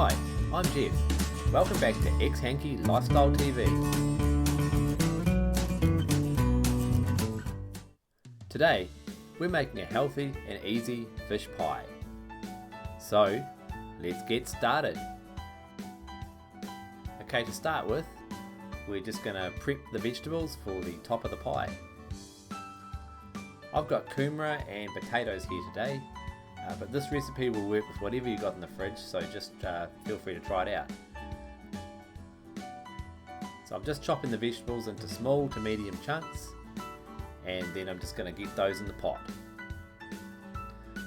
Hi, I'm Geoff. Welcome back to xHanky Lifestyle TV. Today, we're making a healthy and easy fish pie. So, let's get started. Okay, to start with, we're just going to prep the vegetables for the top of the pie. I've got kumara and potatoes here today, but this recipe will work with whatever you got in the fridge, so just feel free to try it out. So I'm just chopping the vegetables into small to medium chunks, and then I'm just going to get those in the pot.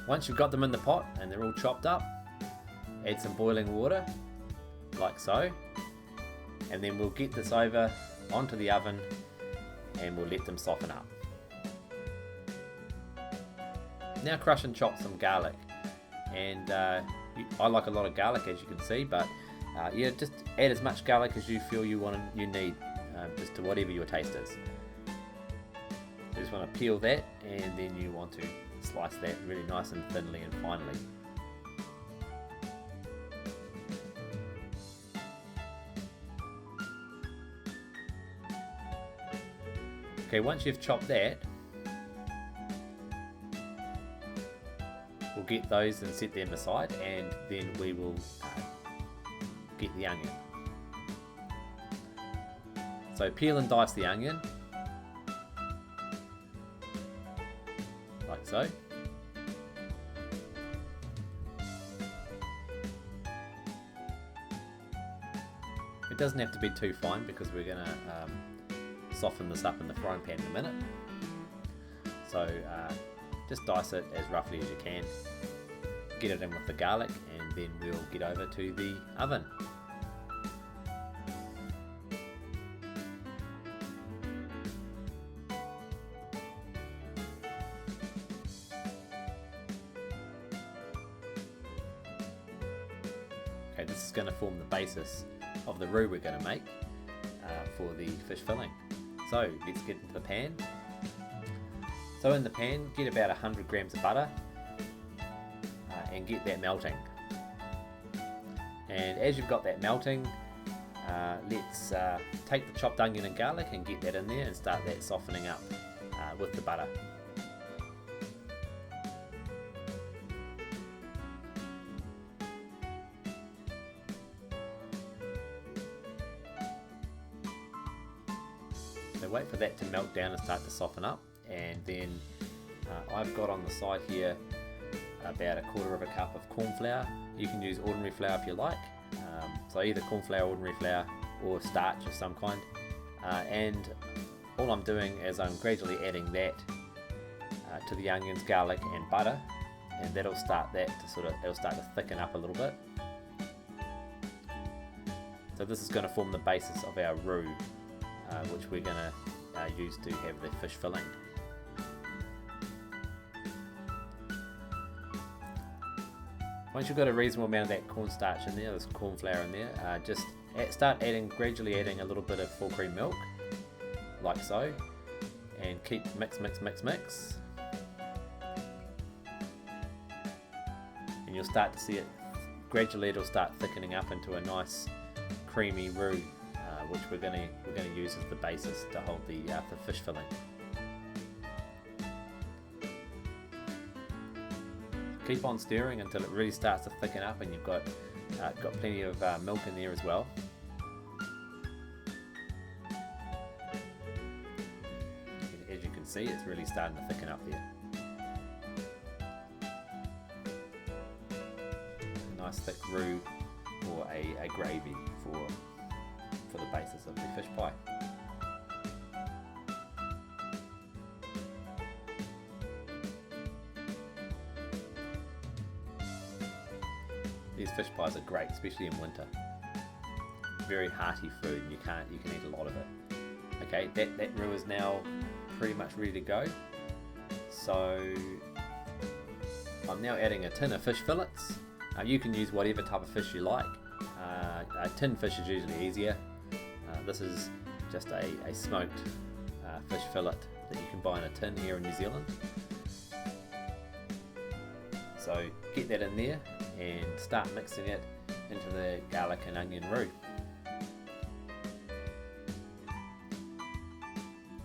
Once you've got them in the pot and they're all chopped up, add some boiling water, like so, and then we'll get this over onto the oven and we'll let them soften up. Now crush and chop some garlic, and I like a lot of garlic, as you can see, but yeah, just add as much garlic as you feel you need, just to whatever your taste is. You just want to peel that, and then you want to slice that really nice and thinly and finely. Okay, once you've chopped that, we'll get those and set them aside, and then we will get the onion. So peel and dice the onion, like so. It doesn't have to be too fine because we're going to soften this up in the frying pan in a minute. So just dice it as roughly as you can, get it in with the garlic, and then we'll get over to the oven. Okay, this is going to form the basis of the roux we're going to make for the fish filling. So let's get into the pan. So in the pan, get about 100 grams of butter and get that melting. And as you've got that melting, let's take the chopped onion and garlic and get that in there and start that softening up with the butter. So wait for that to melt down and start to soften up, and then I've got on the side here about 1/4 cup of corn flour. You can use ordinary flour if you like, so either corn flour, ordinary flour, or starch of some kind. And all I'm doing is I'm gradually adding that to the onions, garlic, and butter, and that'll start that to it'll start to thicken up a little bit. So this is going to form the basis of our roux, which we're going to use to have the fish filling. Once you've got a reasonable amount of that cornstarch in there, there's corn flour in there, just start gradually adding a little bit of full cream milk, like so, and keep mix. And you'll start to see it gradually. It'll start thickening up into a nice creamy roux, which we're going to use as the basis to hold the fish filling. Keep on stirring until it really starts to thicken up, and you've got plenty of milk in there as well. As you can see, it's really starting to thicken up there. A nice thick roux, or a gravy for the basis of the fish pie. These fish pies are great, especially in winter. Very hearty food, and you can eat a lot of it. Okay, that roux is now pretty much ready to go. So I'm now adding a tin of fish fillets. You can use whatever type of fish you like. A tin fish is usually easier. This is just a smoked fish fillet that you can buy in a tin here in New Zealand. So get that in there, and start mixing it into the garlic and onion roux.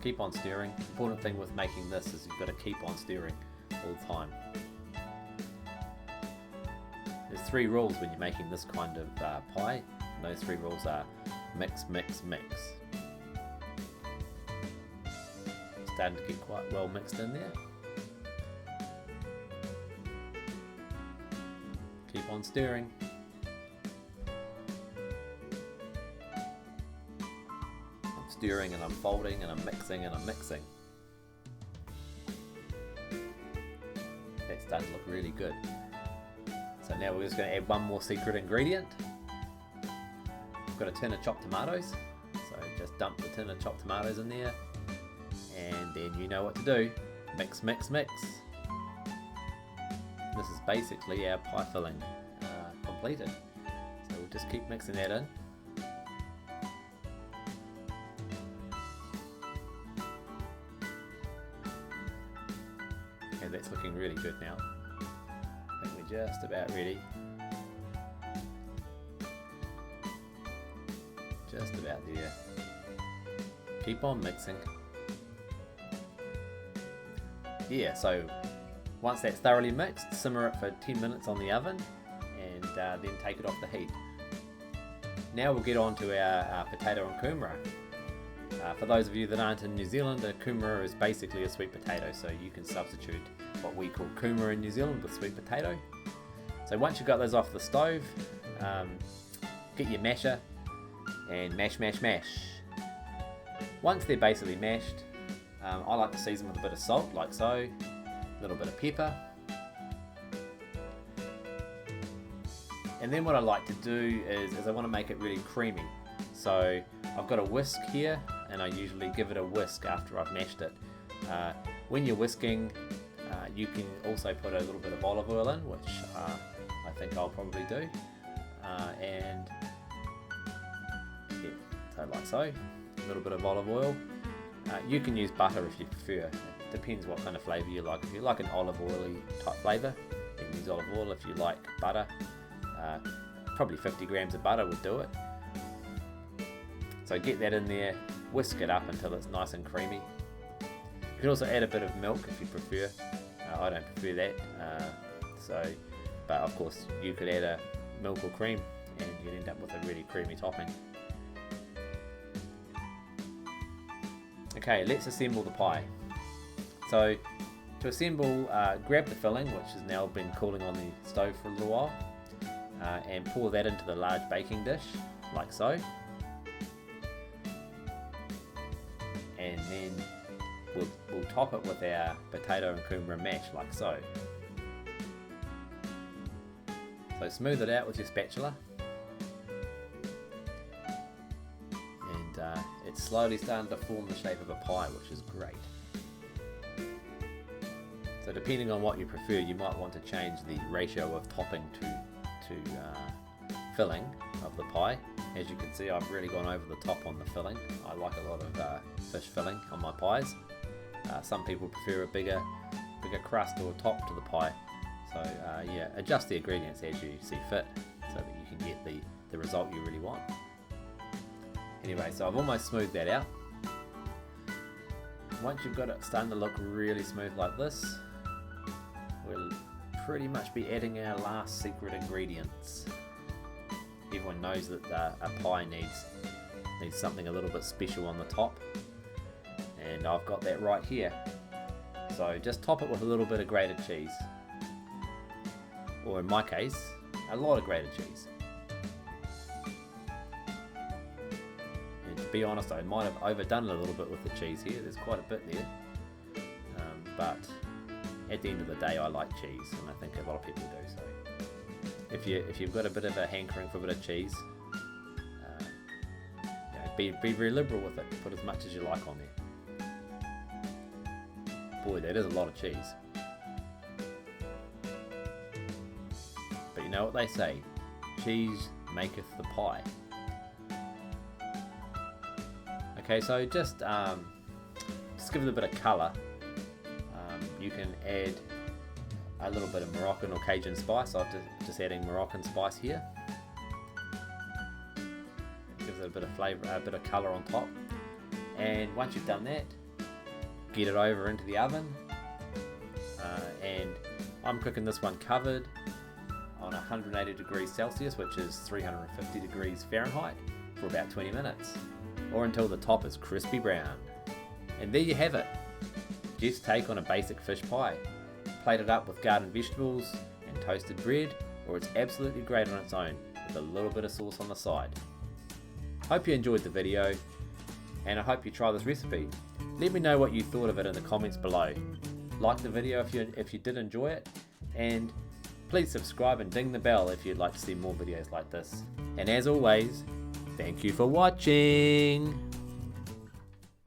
Keep on stirring. Important thing with making this is you've got to keep on stirring all the time. There's 3 rules when you're making this kind of pie. And those 3 rules are mix, mix, mix. Starting to get quite well mixed in there. Keep on stirring. I'm stirring and I'm folding and I'm mixing and I'm mixing. That's starting to look really good. So now we're just going to add one more secret ingredient. I've got a tin of chopped tomatoes. So just dump the tin of chopped tomatoes in there. And then you know what to do. Mix, mix, mix. This is basically our pie filling completed. So we'll just keep mixing that in. And that's looking really good now. I think we're just about ready. Just about there. Keep on mixing. Yeah, so once that's thoroughly mixed, simmer it for 10 minutes on the oven and then take it off the heat. Now we'll get on to our potato and kumara. For those of you that aren't in New Zealand, a kumara is basically a sweet potato, so you can substitute what we call kumara in New Zealand with sweet potato. So once you've got those off the stove, get your masher and mash, mash, mash. Once they're basically mashed, I like to season with a bit of salt, like so, a little bit of pepper. And then what I like to do is I want to make it really creamy. So I've got a whisk here, and I usually give it a whisk after I've mashed it. When you're whisking, you can also put a little bit of olive oil in, which I think I'll probably do. And yeah, so like so, a little bit of olive oil. You can use butter if you prefer. It depends what kind of flavour you like. If you like an olive oily type flavour, you can use olive oil. If you like butter, probably 50 grams of butter would do it. So get that in there, whisk it up until it's nice and creamy. You can also add a bit of milk if you prefer. I don't prefer that. But of course you could add a milk or cream and you'd end up with a really creamy topping. Okay, let's assemble the pie. So to assemble, grab the filling, which has now been cooling on the stove for a little while, and pour that into the large baking dish, like so. And then we'll top it with our potato and kumara mash, like so. So smooth it out with your spatula. And it's slowly starting to form the shape of a pie, which is great. So depending on what you prefer, you might want to change the ratio of topping to filling of the pie. As you can see, I've really gone over the top on the filling. I like a lot of fish filling on my pies. Some people prefer a bigger crust or top to the pie. So yeah, adjust the ingredients as you see fit so that you can get the result you really want. Anyway, so I've almost smoothed that out. Once you've got it starting to look really smooth like this, we'll pretty much be adding our last secret ingredients. Everyone knows that a pie needs something a little bit special on the top, and I've got that right here. So just top it with a little bit of grated cheese, or in my case, a lot of grated cheese. And to be honest, I might have overdone it a little bit with the cheese here. There's quite a bit there, but at the end of the day, I like cheese, and I think a lot of people do. So if you've got a bit of a hankering for a bit of cheese, be very liberal with it. Put as much as you like on there. Boy, that is a lot of cheese. But you know what they say, cheese maketh the pie. Okay, so just give it a bit of colour. You can add a little bit of Moroccan or Cajun spice. I'm just adding Moroccan spice here. Gives it a bit of flavour, a bit of colour on top. And once you've done that, get it over into the oven. And I'm cooking this one covered on 180 degrees Celsius, which is 350 degrees Fahrenheit, for about 20 minutes, or until the top is crispy brown. And there you have it, Geoff's take on a basic fish pie. Plate it up with garden vegetables and toasted bread, or it's absolutely great on its own with a little bit of sauce on the side. Hope you enjoyed the video, and I hope you try this recipe. Let me know what you thought of it in the comments below. Like the video if you did enjoy it, and please subscribe and ding the bell if you'd like to see more videos like this. And as always, thank you for watching.